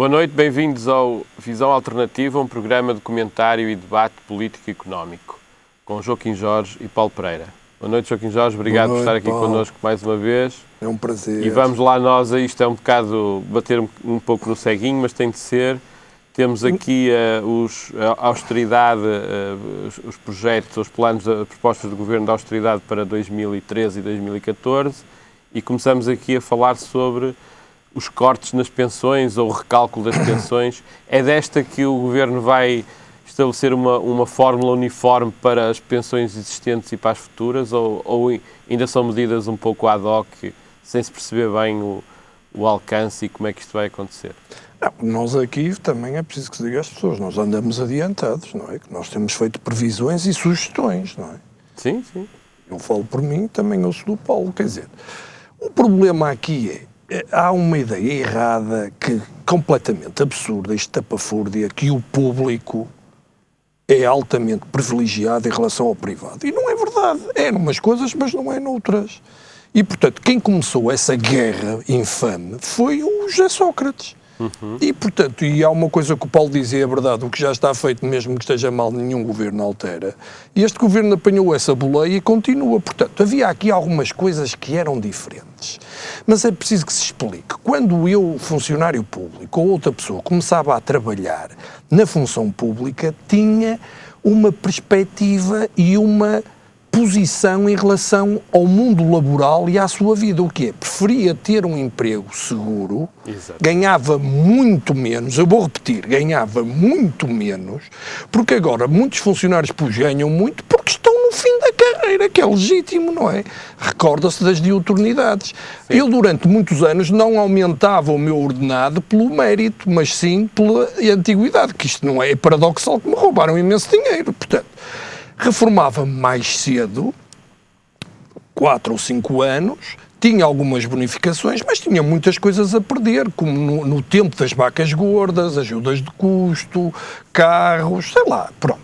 Boa noite, bem-vindos ao Visão Alternativa, um programa de comentário e debate político e económico, com Joaquim Jorge e Paulo Pereira. Boa noite, Joaquim Jorge, obrigado por estar aqui connosco mais uma vez. É um prazer. E vamos lá nós, isto é um bocado bater um pouco no ceguinho, mas tem de ser. Temos aqui a austeridade, os projetos, os planos, as propostas do Governo de austeridade para 2013 e 2014 e começamos aqui a falar sobre os cortes nas pensões ou o recálculo das pensões. É desta que o Governo vai estabelecer uma fórmula uniforme para as pensões existentes e para as futuras ou ainda são medidas um pouco ad hoc, sem se perceber bem o alcance e como é que isto vai acontecer? Nós aqui também é preciso que se diga às pessoas, nós andamos adiantados, não é? Que nós temos feito previsões e sugestões, não é? Sim, sim. Eu falo por mim, também ouço do Paulo, quer dizer, o problema aqui há uma ideia errada, completamente absurda, estapafúrdia, que o público é altamente privilegiado em relação ao privado. E não é verdade. É numas coisas, mas não é noutras. E, portanto, quem começou essa guerra infame foi o José Sócrates. E, portanto, e há uma coisa que o Paulo dizia, é verdade, o que já está feito, mesmo que esteja mal, nenhum governo altera. E este governo apanhou essa boleia e continua. Portanto, havia aqui algumas coisas que eram diferentes. Mas é preciso que se explique. Quando eu, funcionário público, ou outra pessoa, começava a trabalhar na função pública, tinha uma perspectiva e uma posição em relação ao mundo laboral e à sua vida. O quê? Preferia ter um emprego seguro, ganhava muito menos, eu vou repetir, ganhava muito menos, porque agora muitos funcionários públicos ganham muito porque estão no fim da carreira, que é legítimo, não é? Recorda-se das diuturnidades. Sim. Eu, durante muitos anos, não aumentava o meu ordenado pelo mérito, mas sim pela antiguidade, que isto não é paradoxal, que me roubaram imenso dinheiro, portanto. Reformava-me mais cedo, 4 ou 5 anos, tinha algumas bonificações, mas tinha muitas coisas a perder, como no tempo das vacas gordas, ajudas de custo, carros, sei lá, pronto.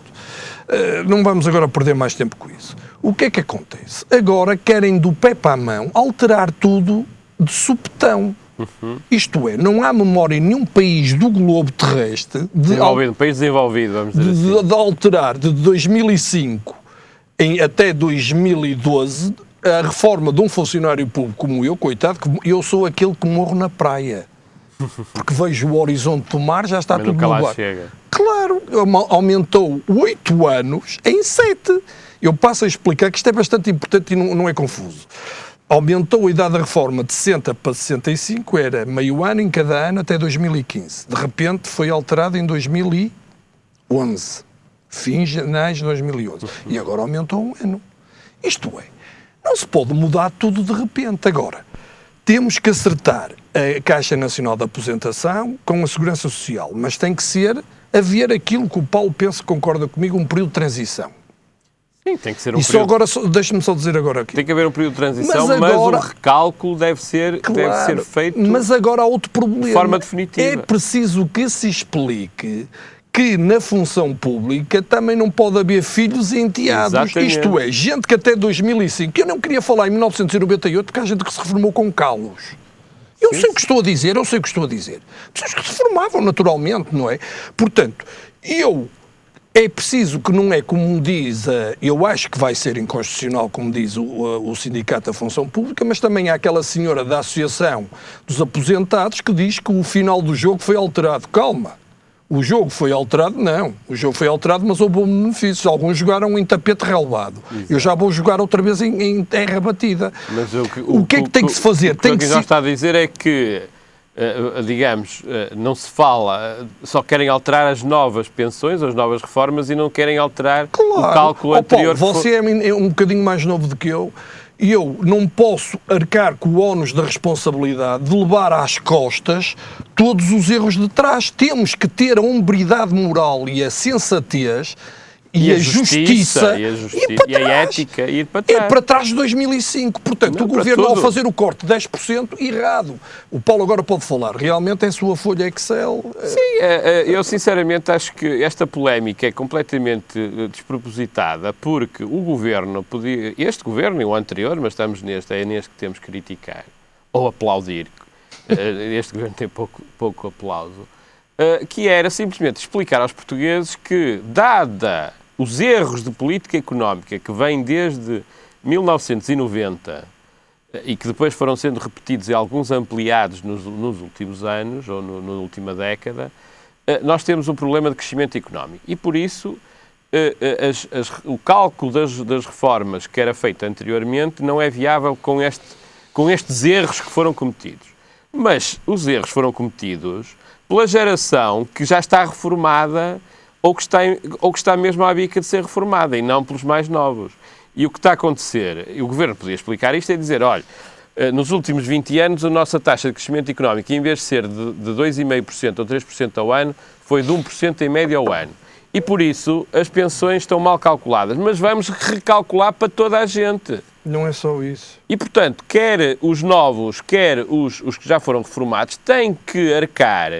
Não vamos agora perder mais tempo com isso. O que é que acontece? Agora querem do pé para a mão alterar tudo de supetão. Isto é, não há memória em nenhum país do globo terrestre país desenvolvido, vamos dizer assim. De alterar de 2005 até 2012 a reforma de um funcionário público como eu, coitado, que eu sou aquele que morro na praia. Porque vejo o horizonte do mar, já está tudo no bar. Chega. Claro, aumentou 8 anos em 7. Eu passo a explicar que isto é bastante importante e não é confuso. Aumentou a idade da reforma de 60 para 65, era meio ano em cada ano até 2015. De repente foi alterado em 2011, finais de 2011. E agora aumentou um ano. Isto é, não se pode mudar tudo de repente. Agora, temos que acertar a Caixa Nacional de Aposentação com a Segurança Social, mas tem que haver aquilo que o Paulo pensa que concorda comigo, um período de transição. Sim, tem que ser um e período... deixa-me só dizer agora aqui. Tem que haver um período de transição, mas o recálculo deve ser feito mas agora há outro problema. De forma definitiva. É preciso que se explique que na função pública também não pode haver filhos e enteados. Exatamente. Isto é, gente que até 2005, eu não queria falar em 1998, porque há gente que se reformou com calos. Eu sei o que estou a dizer, Pessoas que se formavam naturalmente, não é? Portanto, é preciso que não é como diz, eu acho que vai ser inconstitucional, como diz o Sindicato da Função Pública, mas também há aquela senhora da Associação dos Aposentados que diz que o final do jogo foi alterado. Calma, o jogo foi alterado? Não. O jogo foi alterado, mas houve benefícios. Alguns jogaram em tapete relevado. Exato. Eu já vou jogar outra vez em terra batida. Mas o que é que tem que se fazer? O que já está a dizer é que não se fala, só querem alterar as novas pensões, as novas reformas e não querem alterar o cálculo anterior. Paulo, você é um bocadinho mais novo do que eu e eu não posso arcar com o ónus da responsabilidade de levar às costas todos os erros de trás. Temos que ter a hombridade moral e a sensatez e a justiça e a ética ir para trás. É para trás de 2005. Portanto, o Governo, ao fazer o corte de 10%, errado. O Paulo agora pode falar. Realmente, em sua folha Excel... Sim, eu sinceramente acho que esta polémica é completamente despropositada, porque o Governo podia... Este Governo e o anterior, mas estamos neste que temos que criticar, ou aplaudir. Este Governo tem pouco aplauso. que era simplesmente explicar aos portugueses que, dada os erros de política económica que vêm desde 1990 e que depois foram sendo repetidos e alguns ampliados nos últimos anos, ou na última década, nós temos um problema de crescimento económico. E, por isso, o cálculo das reformas que era feito anteriormente não é viável com estes erros que foram cometidos. Mas os erros foram cometidos pela geração que já está reformada ou que está mesmo à bica de ser reformada, e não pelos mais novos. E o que está a acontecer, e o Governo podia explicar isto, é dizer, olha, nos últimos 20 anos a nossa taxa de crescimento económico, em vez de ser de 2,5% ou 3% ao ano, foi de 1% em média ao ano. E por isso as pensões estão mal calculadas, mas vamos recalcular para toda a gente. Não é só isso. E, portanto, quer os novos, quer os que já foram reformados, têm que arcar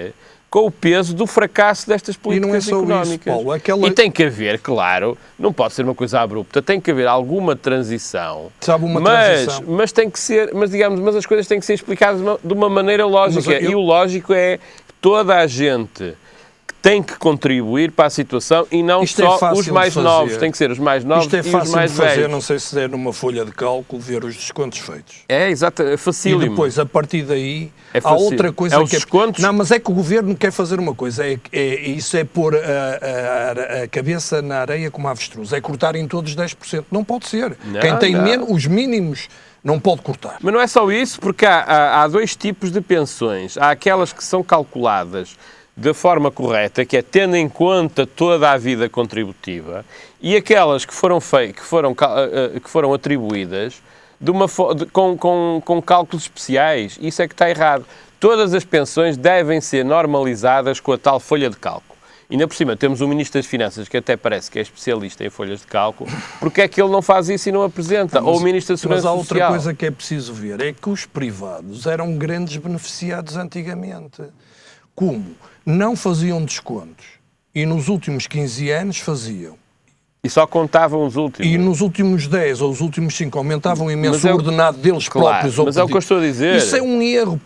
com o peso do fracasso destas políticas económicas. Isso, Paulo, E tem que haver, claro, não pode ser uma coisa abrupta, tem que haver alguma transição. Transição. Mas tem que ser, mas as coisas têm que ser explicadas de uma maneira lógica. E o lógico é toda a gente tem que contribuir para a situação e não só os mais novos. Tem que ser os mais novos e os mais velhos. Isto é fácil de fazer, não sei se é numa folha de cálculo, ver os descontos feitos. É, exato, é facílimo. E depois, a partir daí, há outra coisa os descontos? Não, mas é que o Governo quer fazer uma coisa, isso é pôr a cabeça na areia como a avestruz, é cortar em todos 10%. Não pode ser. Quem tem menos, os mínimos, não pode cortar. Mas não é só isso, porque há dois tipos de pensões. Há aquelas que são calculadas da forma correta, que é tendo em conta toda a vida contributiva, e aquelas que foram atribuídas com cálculos especiais. Isso é que está errado. Todas as pensões devem ser normalizadas com a tal folha de cálculo. E ainda por cima temos um Ministro das Finanças que até parece que é especialista em folhas de cálculo. Porque é que ele não faz isso e não apresenta? Ou o Ministro da Segurança Social. Mas há outra coisa que é preciso ver, é que os privados eram grandes beneficiados antigamente. Como não faziam descontos e nos últimos 15 anos faziam. E só contavam os últimos. E nos últimos 10 ou os últimos 5 aumentavam imenso o ordenado deles próprios. Mas é o que eu estou a dizer. Isso é um erro.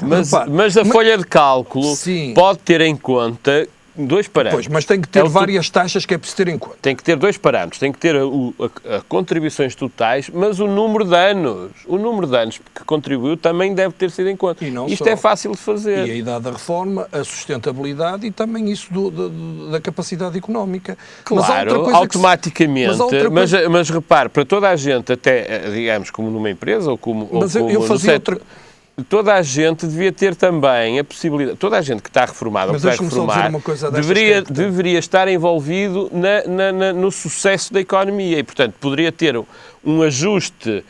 Mas a folha de cálculo pode ter em conta dois parâmetros. Pois, mas tem que ter várias taxas que é preciso ter em conta. Tem que ter dois parâmetros. Tem que ter a contribuições totais, mas o número de anos. O número de anos que contribuiu também deve ter sido em conta. Isto é fácil de fazer. E a idade da reforma, a sustentabilidade e também isso da capacidade económica. Claro, automaticamente. Mas repare, para toda a gente, até, digamos, como numa empresa ou como no setor, toda a gente devia ter também a possibilidade, toda a gente que está reformada ou que vai reformar, deveria estar envolvido no sucesso da economia e, portanto, poderia ter um ajuste,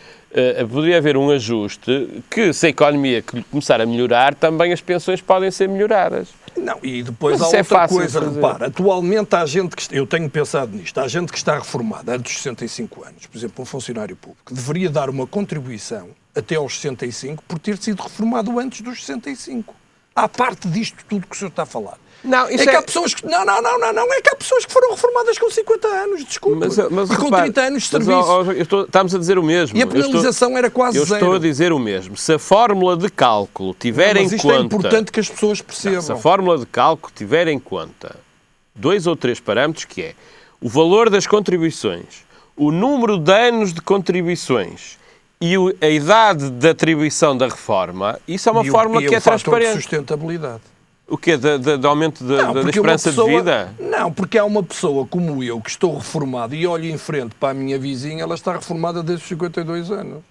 poderia haver um ajuste que, se a economia começar a melhorar, também as pensões podem ser melhoradas. Não, e depois há outra coisa, repara, atualmente há gente que, eu tenho pensado nisto, há gente que está reformada antes dos 65 anos, por exemplo, um funcionário público, deveria dar uma contribuição até aos 65 por ter sido reformado antes dos 65. À parte disto tudo que o senhor está a falar. Não, isso há pessoas que... Não, é que há pessoas que foram reformadas com 50 anos, desculpe. Mas com 30 anos de serviço. Estamos a dizer o mesmo. E a penalização era quase zero. Eu estou a dizer o mesmo. Se a fórmula de cálculo tiver em conta... Mas isto é importante que as pessoas percebam. Se a fórmula de cálculo tiver em conta 2 ou 3 parâmetros, que é o valor das contribuições, o número de anos de contribuições e a idade de atribuição da reforma, isso é uma fórmula que é transparente. De sustentabilidade. O quê? De aumento da esperança de vida? Não, porque há uma pessoa como eu, que estou reformado e olho em frente para a minha vizinha, ela está reformada desde os 52 anos.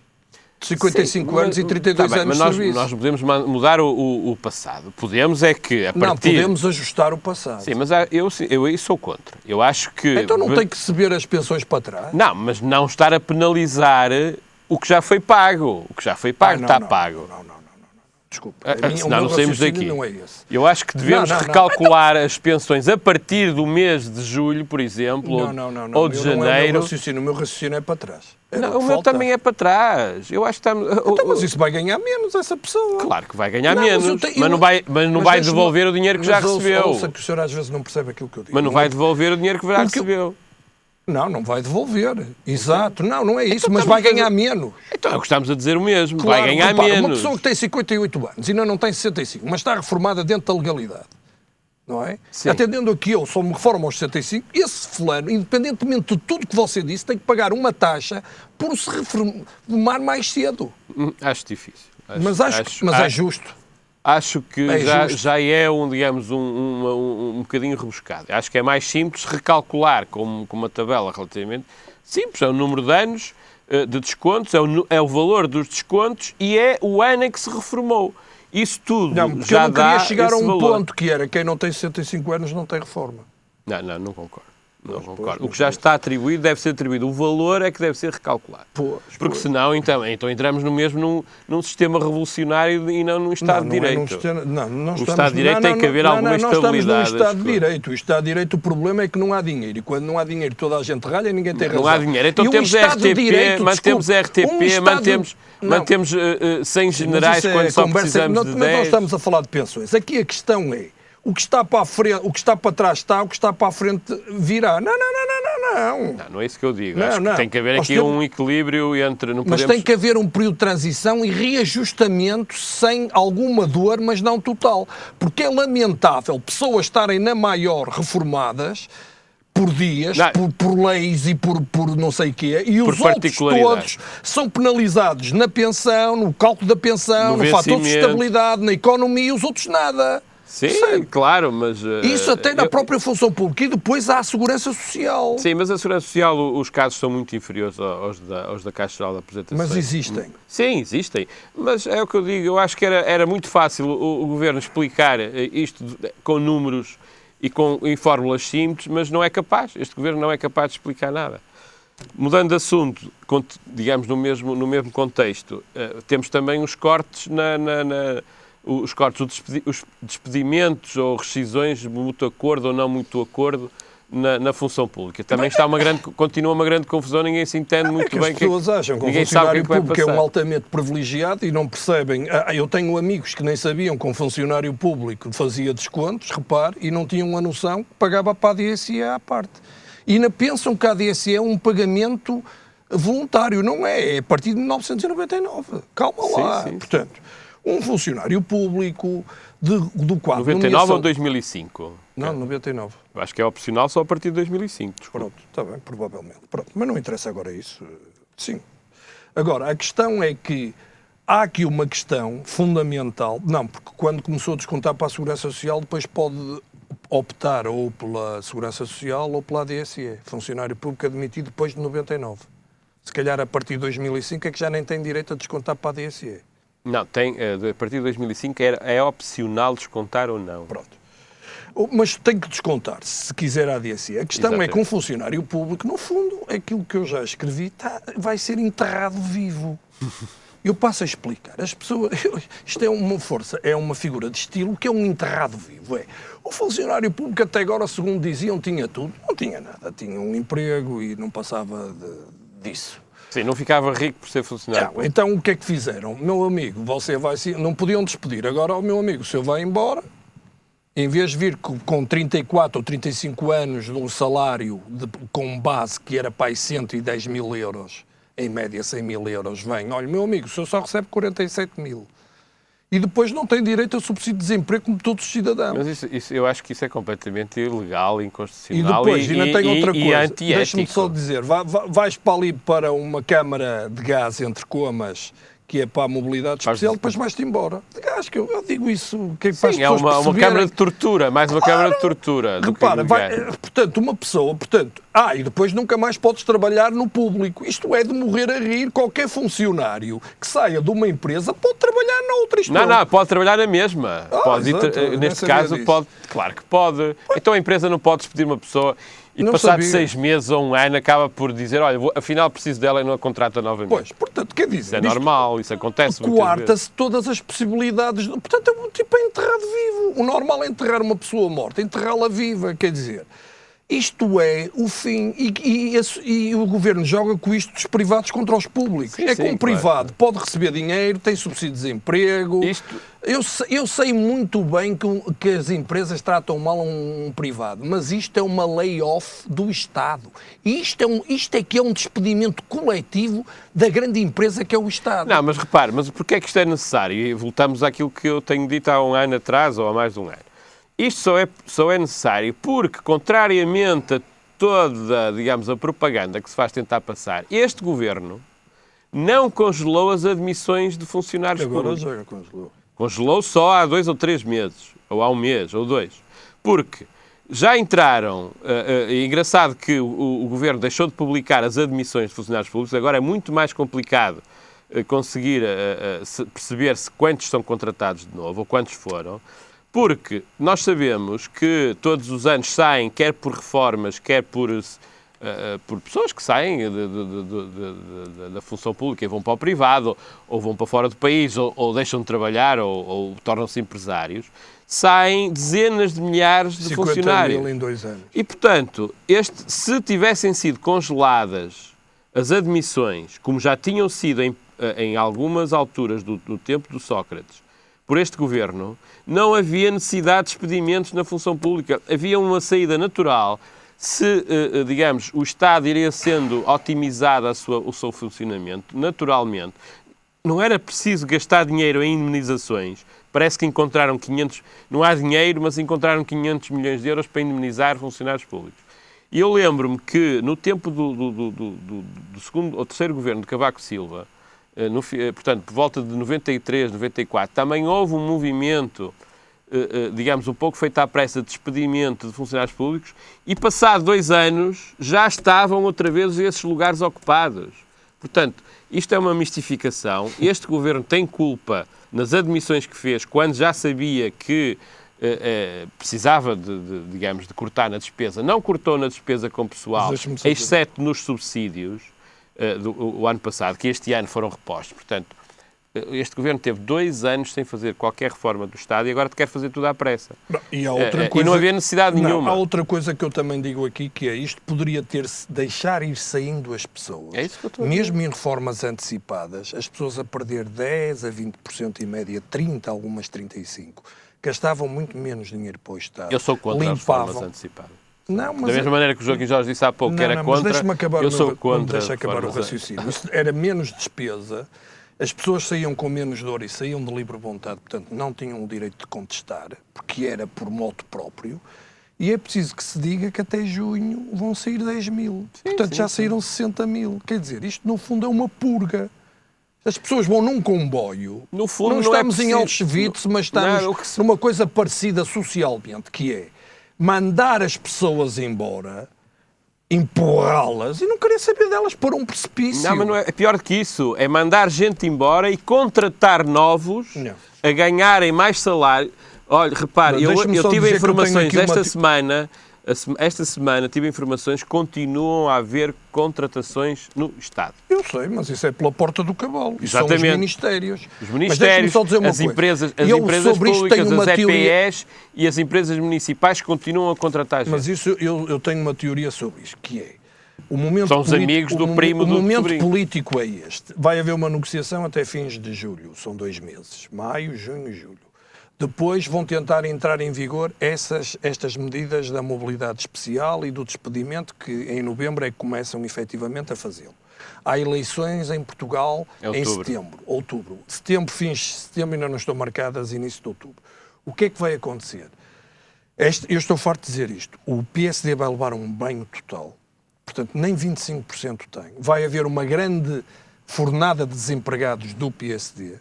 De 55 anos e 32 anos de serviço. Nós não podemos mudar o passado. Podemos é que, a partir... Não, podemos ajustar o passado. Sim, mas eu aí sou contra. Eu acho que... Então não tem que se ver as pensões para trás? Não, mas não estar a penalizar o que já foi pago. O que já foi pago está pago. Não. Desculpe. Senão não saímos daqui. Não é esse. Eu acho que devemos recalcular as pensões a partir do mês de julho, por exemplo, ou de janeiro. O meu raciocínio é para trás. O meu também é para trás. Eu acho que estamos... mas isso vai ganhar menos, essa pessoa. Claro que vai ganhar menos, mas não vai devolver o dinheiro que já recebeu. Ouça que o senhor às vezes não percebe aquilo que eu digo. Mas não vai devolver o dinheiro que já recebeu. Não vai devolver. Exato. Não é isso, mas vai ganhar menos. Então é o que estamos a dizer o mesmo. Claro, vai ganhar menos. Uma pessoa que tem 58 anos e ainda não tem 65, mas está reformada dentro da legalidade. não é? Sim. Atendendo a que eu só me reformo aos 65, esse fulano, independentemente de tudo que você disse, tem que pagar uma taxa por se reformar mais cedo. Acho difícil. Mas é justo. Acho que É já é digamos, um bocadinho rebuscado. Acho que é mais simples recalcular com uma tabela relativamente simples. É o número de anos de descontos, é o valor dos descontos e é o ano em que se reformou. Isso tudo Porque já eu não queria dá chegar a um valor. ponto que era quem não tem 65 anos não tem reforma. Não concordo. Não concordo. O que já está atribuído deve ser atribuído. O valor é que deve ser recalculado. Porque senão, então entramos num sistema revolucionário e não num Estado de Direito. O Estado de Direito tem que haver alguma estabilidade. Não estamos num Estado de Direito. O Estado de Direito, o problema é que não há dinheiro. E quando não há dinheiro, toda a gente ralha e ninguém tem razão. Não há dinheiro. Então temos RTP, mantemos 100 generais quando só precisamos de 10. Mas nós estamos a falar de pensões. Aqui a questão é o que está para a frente, o que está para trás está, o que está para a frente virá. Não é isso que eu digo. Acho que tem que haver aqui um equilíbrio entre... Mas tem que haver um período de transição e reajustamento sem alguma dor, mas não total. Porque é lamentável pessoas estarem na maior reformadas por dias, por leis e por não sei o quê, e os outros todos são penalizados na pensão, no cálculo da pensão, no fator de estabilidade, na economia, e os outros nada. Sim, claro, mas... Isso até na própria função pública. E depois há a Segurança Social. Sim, mas a Segurança Social, os casos são muito inferiores aos da Caixa Geral de Apresentações. Mas existem. Sim, existem. Mas é o que eu digo, eu acho que era muito fácil o Governo explicar isto com números e em fórmulas simples, mas não é capaz. Este Governo não é capaz de explicar nada. Mudando de assunto, digamos no mesmo contexto, temos também os cortes os despedimentos ou rescisões de mútuo acordo ou não mútuo acordo na função pública. Também continua uma grande confusão, ninguém se entende muito bem. As pessoas acham que o funcionário público é um altamente privilegiado e não percebem. Eu tenho amigos que nem sabiam que um funcionário público fazia descontos, repare, e não tinham a noção que pagava para a DSE à parte. E ainda pensam que a DSE é um pagamento voluntário. Não é, é a partir de 1999. Calma lá. Sim. Portanto, um funcionário público do qual... 99 ou 2005? Não, 99. Eu acho que é opcional só a partir de 2005. Pronto, está bem, provavelmente. Pronto, mas não interessa agora isso. Sim. Agora, a questão é que há aqui uma questão fundamental. Não, porque quando começou a descontar para a Segurança Social, depois pode optar ou pela Segurança Social ou pela DSE. Funcionário público admitido depois de 99. Se calhar a partir de 2005 é que já nem tem direito a descontar para a DSE. Não, a partir de 2005 é opcional descontar ou não. Pronto. Mas tem que descontar, se quiser a DSE. A questão é que um funcionário público, no fundo, aquilo que eu já escrevi, vai ser enterrado vivo. Eu passo a explicar. As pessoas... Isto é uma força, é uma figura de estilo que é um enterrado vivo. O funcionário público até agora, segundo diziam, tinha tudo. Não tinha nada. Tinha um emprego e não passava disso. Sim, não ficava rico por ser funcionário. Não, então o que é que fizeram? Meu amigo, você vai... Não podiam despedir. Agora, o meu amigo, o senhor vai embora, em vez de vir com 34 ou 35 anos de um salário com base que era para aí 110 mil euros, em média 100 mil euros, vem, olha, meu amigo, o senhor só recebe 47 mil. E depois não tem direito a subsídio de desemprego como todos os cidadãos. Mas eu acho que isso é completamente ilegal, inconstitucional e depois, ainda tem outra coisa. Antiético. Deixa-me só dizer, vais para ali para uma câmara de gás entre comas, que é para a mobilidade especial, depois vais-te embora. Acho que eu digo isso. Que é para as pessoas uma câmara de tortura, mais uma câmara de tortura. Repara, portanto, uma pessoa, e depois nunca mais podes trabalhar no público. Isto é de morrer a rir. Qualquer funcionário que saia de uma empresa pode trabalhar noutra. Não, pode trabalhar na mesma. Neste caso, pode. Claro que pode. Então a empresa não pode despedir uma pessoa e passado 6 meses ou um ano acaba por dizer, olha, afinal preciso dela e não a contrata novamente. Pois, portanto, quer dizer... Isso é normal, isso acontece muitas vezes. Coarta-se todas as possibilidades. Portanto, é enterrado vivo. O normal é enterrar uma pessoa morta, enterrá-la viva, quer dizer... Isto é o fim, e o Governo joga com isto dos privados contra os públicos. Sim, um privado pode receber dinheiro, tem subsídio de desemprego. Eu sei muito bem que as empresas tratam mal um privado, mas isto é uma lay-off do Estado. Isto é que é um despedimento coletivo da grande empresa que é o Estado. Não, mas repare, mas porquê é que isto é necessário? E voltamos àquilo que eu tenho dito há um ano atrás ou há mais de um ano. Isto só é necessário porque, contrariamente a toda, digamos, a propaganda que se faz tentar passar, este Governo não congelou as admissões de funcionários públicos. Agora já congelou. Congelou só há 2 ou 3 meses, ou há 1 mês, ou 2. Porque já entraram, é engraçado que o Governo deixou de publicar as admissões de funcionários públicos, agora é muito mais complicado conseguir perceber se quantos são contratados de novo, ou quantos foram, porque nós sabemos que todos os anos saem, quer por reformas, quer por pessoas que saem da função pública e vão para o privado, ou vão para fora do país, ou deixam de trabalhar, ou tornam-se empresários, saem dezenas de milhares de funcionários. 50 mil em 2 anos. E, portanto, se tivessem sido congeladas as admissões, como já tinham sido em algumas alturas do tempo do Sócrates, por este Governo, não havia necessidade de despedimentos na função pública. Havia uma saída natural. Se, digamos, o Estado iria sendo otimizado o seu funcionamento, naturalmente, não era preciso gastar dinheiro em indemnizações. Parece que encontraram 500... Não há dinheiro, mas encontraram 500 milhões de euros para indemnizar funcionários públicos. E eu lembro-me que, no tempo do segundo ou terceiro governo de Cavaco Silva, portanto, por volta de 93, 94, também houve um movimento, digamos, um pouco feito à pressa de despedimento de funcionários públicos e, passado 2 anos, já estavam outra vez esses lugares ocupados. Portanto, isto é uma mistificação. Este Governo tem culpa nas admissões que fez, quando já sabia que precisava digamos, de cortar na despesa. Não cortou na despesa com pessoal, exceto nos subsídios o ano passado, que este ano foram repostos. Portanto, este Governo teve 2 anos sem fazer qualquer reforma do Estado e agora quer fazer tudo à pressa. E não havia necessidade nenhuma. Há outra coisa que eu também digo aqui, que é isto poderia deixar ir saindo as pessoas. É isso que eu estou a dizer. Mesmo em reformas antecipadas, as pessoas a perder 10% a 20% em média, 30%, algumas 35%, gastavam muito menos dinheiro para o Estado. Eu sou contra as reformas antecipadas. Não, mas da mesma maneira que o Joaquim Jorge disse há pouco que era contra, eu sou contra. Deixa acabar o raciocínio. Isso era menos despesa, as pessoas saíam com menos dor e saíam de livre vontade, portanto não tinham o direito de contestar, porque era por moto próprio, e é preciso que se diga que até junho vão sair 10 mil. Portanto, já saíram 60 mil. Quer dizer, isto no fundo é uma purga. As pessoas vão num comboio, no fundo, não estamos em Auschwitz, mas estamos numa coisa parecida socialmente, que é mandar as pessoas embora, empurrá-las e não querer saber delas por um precipício. Não, mas não é pior que isso. É mandar gente embora e contratar novos a ganharem mais salário. Olha, repare, eu tive informações esta semana tive informações que continuam a haver contratações no Estado. Eu sei, mas isso é pela porta do cavalo. Isso Exatamente. São os ministérios. Os ministérios, as empresas públicas, as EPEs e as empresas municipais continuam a contratar gente. Mas isso eu tenho uma teoria sobre isso, que é o momento são os amigos do primo do sobrinho. O momento político é este. Vai haver uma negociação até fins de julho. São 2 meses. Maio, junho e julho. Depois vão tentar entrar em vigor estas medidas da mobilidade especial e do despedimento que em novembro é que começam efetivamente a fazê-lo. Há eleições em Portugal em outubro. Fins de setembro ainda não estão marcadas, início de outubro. O que é que vai acontecer? Eu estou farto de dizer isto. O PSD vai levar um banho total. Portanto, nem 25% tem. Vai haver uma grande fornada de desempregados do PSD.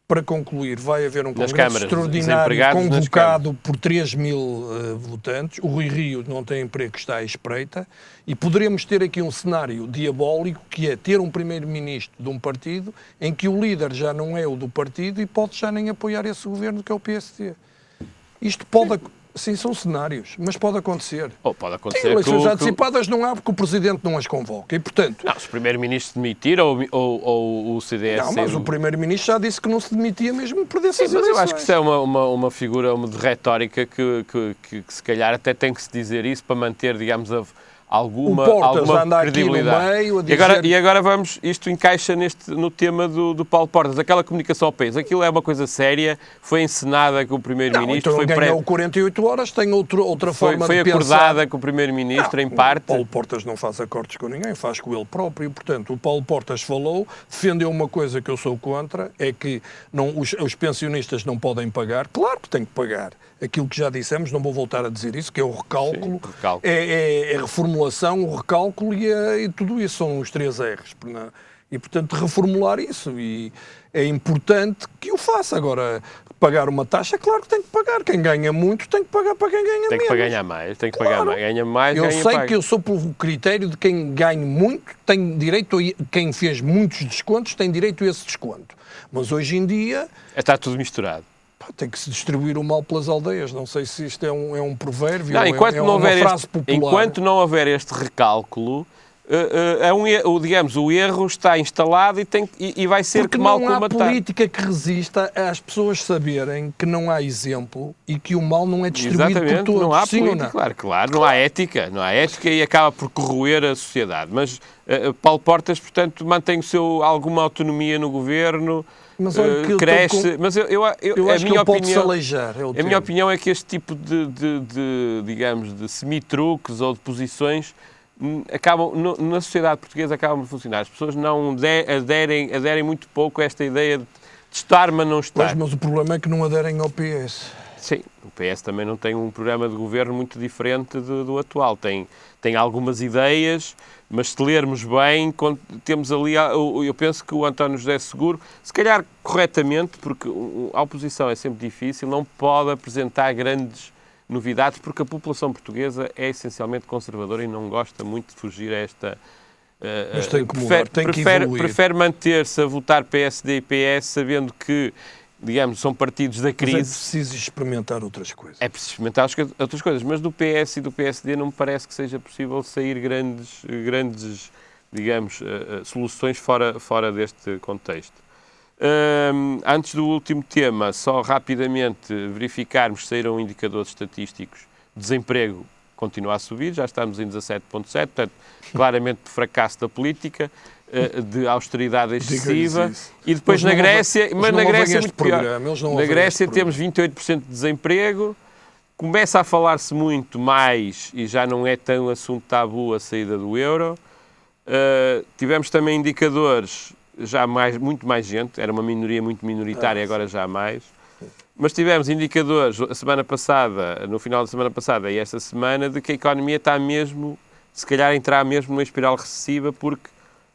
Para concluir, vai haver um congresso extraordinário convocado por 3 mil votantes. O Rui Rio não tem emprego, está à espreita. E poderemos ter aqui um cenário diabólico, que é ter um primeiro-ministro de um partido em que o líder já não é o do partido e pode já nem apoiar esse governo, que é o PSD. Isto pode... Sim, são cenários, mas pode acontecer. Pode acontecer. Tem eleições antecipadas não há, porque o Presidente não as convoca. E, portanto... Não, se o Primeiro-Ministro demitir ou o CDS... Não, mas o Primeiro-Ministro já disse que não se demitia mesmo por dessas eleições. Mas eu acho que isso é uma figura de retórica que se calhar até tem que se dizer isso para manter, digamos, alguma anda credibilidade. aqui no meio a dizer... E agora isto encaixa no tema do Paulo Portas, aquela comunicação ao país. Aquilo é uma coisa séria, foi encenada com o Primeiro-Ministro. Então ganhou 48 horas, tem outra forma de pensar. Foi acordada com o Primeiro-Ministro, em parte. O Paulo Portas não faz acordos com ninguém, faz com ele próprio. Portanto, o Paulo Portas falou, defendeu uma coisa que eu sou contra, é que os pensionistas não podem pagar. Claro que têm que pagar. Aquilo que já dissemos, não vou voltar a dizer isso, que é o recálculo. Sim, recálculo. É a reformulação, o recálculo e tudo isso são os 3 R's. E, portanto, reformular isso. E é importante que o faça. Agora, pagar uma taxa, claro que tem que pagar. Quem ganha muito tem que pagar para quem ganha menos. Tem que ganhar mais, tem que pagar mais. Ganha mais, eu ganha sei paga. que eu sou pelo critério de quem ganha muito, tem direito quem fez muitos descontos tem direito a esse desconto. Mas hoje em dia... Está tudo misturado. Tem que se distribuir o mal pelas aldeias. Não sei se isto é um provérbio, não, uma frase popular. Enquanto não houver este recálculo, digamos, o erro está instalado e vai ser porque mal não há comatado. política que resista às pessoas saberem que não há exemplo e que o mal não é distribuído por todos. Não há sim política, claro, não há ética e acaba por corroer a sociedade. Mas Paulo Portas, portanto, mantém alguma autonomia no governo, mas olha que cresce. Mas eu acho que ele pode se aleijar. A minha opinião é que este tipo digamos, de semi-truques ou de posições acabam, na sociedade portuguesa acabam por funcionar. As pessoas não aderem muito pouco a esta ideia de estar, mas não estar. Mas o problema é que não aderem ao PS. Sim, o PS também não tem um programa de governo muito diferente do atual. Tem algumas ideias, mas se lermos bem, temos ali, eu penso que o António José Seguro, se calhar corretamente, porque a oposição é sempre difícil, não pode apresentar grandes novidades, porque a população portuguesa é essencialmente conservadora e não gosta muito de fugir a esta... Mas tem que mudar, tem que evoluir. Prefere manter-se a votar PSD e PS, sabendo que, digamos, são partidos da crise. Mas é preciso experimentar outras coisas. É preciso experimentar outras coisas, mas do PS e do PSD não me parece que seja possível sair grandes digamos, soluções fora deste contexto. Antes do último tema, só rapidamente verificarmos, saíram indicadores estatísticos. Desemprego continua a subir, já estamos em 17,7, portanto, claramente de fracasso da política, de austeridade excessiva. E depois na Grécia, mas na Grécia é muito pior. Na Grécia temos 28% de desemprego, começa a falar-se muito mais, e já não é tão assunto tabu, a saída do euro. Tivemos também indicadores, já muito mais gente, era uma minoria muito minoritária, agora já há mais. Mas tivemos indicadores a semana passada, no final da semana passada e esta semana, de que a economia está mesmo, se calhar entrar mesmo numa espiral recessiva, porque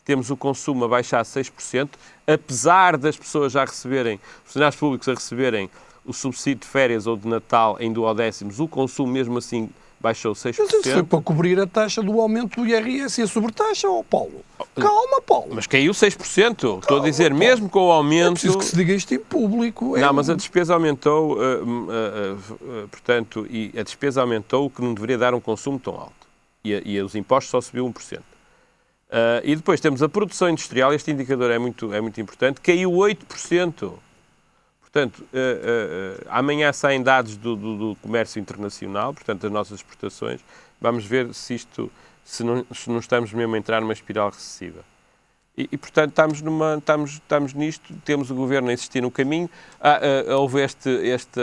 temos o consumo a baixar 6%, apesar das pessoas já receberem, os funcionários públicos a receberem o subsídio de férias ou de Natal em duodécimos, o consumo mesmo assim baixou 6%. Mas isso foi para cobrir a taxa do aumento do IRS e a sobretaxa, Paulo. Calma, Paulo. Mas caiu 6%. Calma, estou a dizer, Paulo. Mesmo com o aumento... É preciso que se diga isto em público. Não, mas a despesa aumentou, portanto, e a despesa aumentou, o que não deveria dar um consumo tão alto. E os impostos só subiu 1%. E depois temos a produção industrial, este indicador é muito importante, caiu 8%. Portanto, amanhã saem dados do comércio internacional, portanto, das nossas exportações. Vamos ver se não estamos mesmo a entrar numa espiral recessiva. E portanto, estamos nisto, temos o Governo a insistir no caminho. Houve este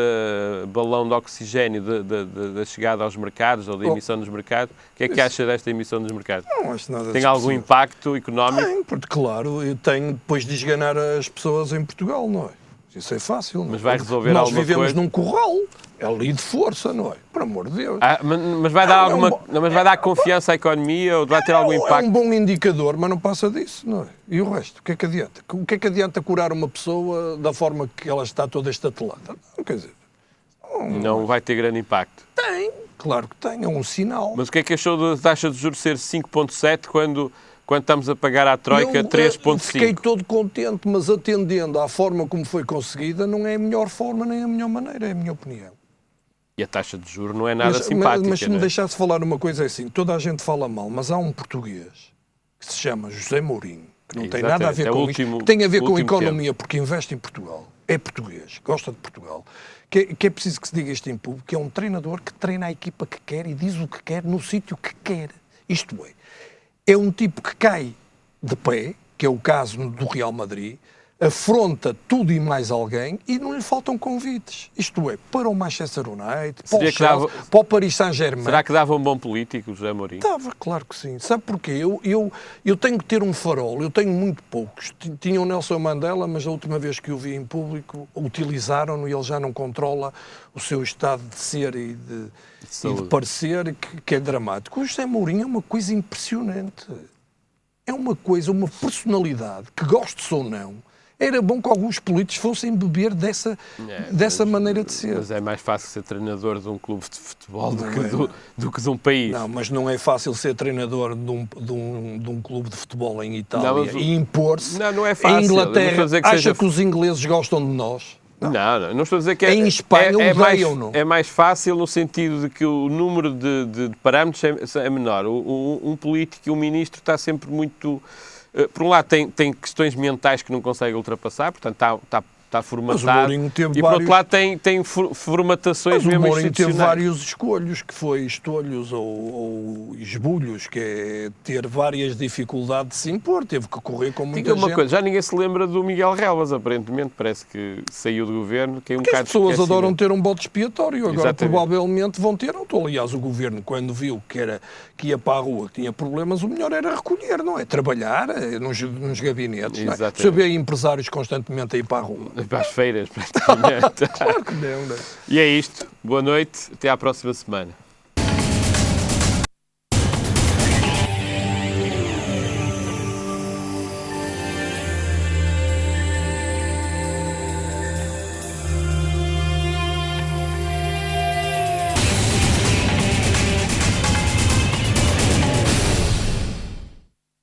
balão de oxigénio da chegada aos mercados, ou da emissão dos mercados. O que é que acha desta emissão dos mercados? Não acho nada. Tem algum impacto económico? Tem, porque, claro, tem depois de esganar as pessoas em Portugal, não é? Isso é fácil. Mas vai resolver alguma coisa? Nós vivemos num curral. É ali de força, não é? Por amor de Deus. Mas vai dar mas vai dar confiança à economia ou vai ter algum impacto? É um bom indicador, mas não passa disso, não é? E o resto? O que é que adianta? O que é que adianta curar uma pessoa da forma que ela está toda estatelada? Não, quer dizer... Não vai ter grande impacto. Tem, claro que tem. É um sinal. Mas o que é que achou da taxa de juros ser 5,7 quando estamos a pagar à Troika 3,5? Fiquei todo contente, mas atendendo à forma como foi conseguida, não é a melhor forma nem a melhor maneira, é a minha opinião. E a taxa de juros não é nada simpática. Mas se me deixasse falar uma coisa assim, toda a gente fala mal, mas há um português que se chama José Mourinho, que não tem nada a ver com isto, que tem a ver com economia, porque investe em Portugal, é português, gosta de Portugal, que é preciso que se diga isto em público, que é um treinador que treina a equipa que quer e diz o que quer no sítio que quer. Isto é um tipo que cai de pé, que é o caso do Real Madrid, afronta tudo e mais alguém e não lhe faltam convites. Isto é, para o Manchester United, para o Chelsea, para o Paris Saint-Germain. Será que dava um bom político, José Mourinho? Dava, claro que sim. Sabe porquê? Eu tenho que ter um farol, eu tenho muito poucos. Tinha o Nelson Mandela, mas a última vez que o vi em público, utilizaram-no e ele já não controla o seu estado de ser e de parecer, que é dramático. O José Mourinho é uma coisa impressionante. É uma coisa, uma personalidade, que gostes ou não. Era bom que alguns políticos fossem beber dessa maneira de ser. Mas é mais fácil ser treinador de um clube de futebol do que de um país. Não, mas não é fácil ser treinador de um clube de futebol em Itália e impor-se. Não é fácil. Em Inglaterra, acha que os ingleses gostam de nós? Não estou a dizer que em Espanha odeiam-no. É mais fácil no sentido de que o número de parâmetros é menor. Um político e um ministro está sempre muito... Por um lado tem questões mentais que não consegue ultrapassar, portanto está formatado, e por outro lado tem formatações mesmo institucionais. Mas o Mourinho teve vários escolhos, que foi estolhos ou esbulhos, que é ter várias dificuldades de se impor, teve que correr com muita gente. Coisa, já ninguém se lembra do Miguel Relvas, aparentemente, parece que saiu do governo, que é um bocado as pessoas adoram ter um bode expiatório, agora Exatamente. Provavelmente vão ter, aliás, o governo, quando viu que ia para a rua, que tinha problemas, o melhor era recolher, não é? Trabalhar nos gabinetes, não é? Você vê empresários constantemente a ir para a rua. Para as feiras, praticamente. Claro que não, não é? E é isto. Boa noite. Até à próxima semana.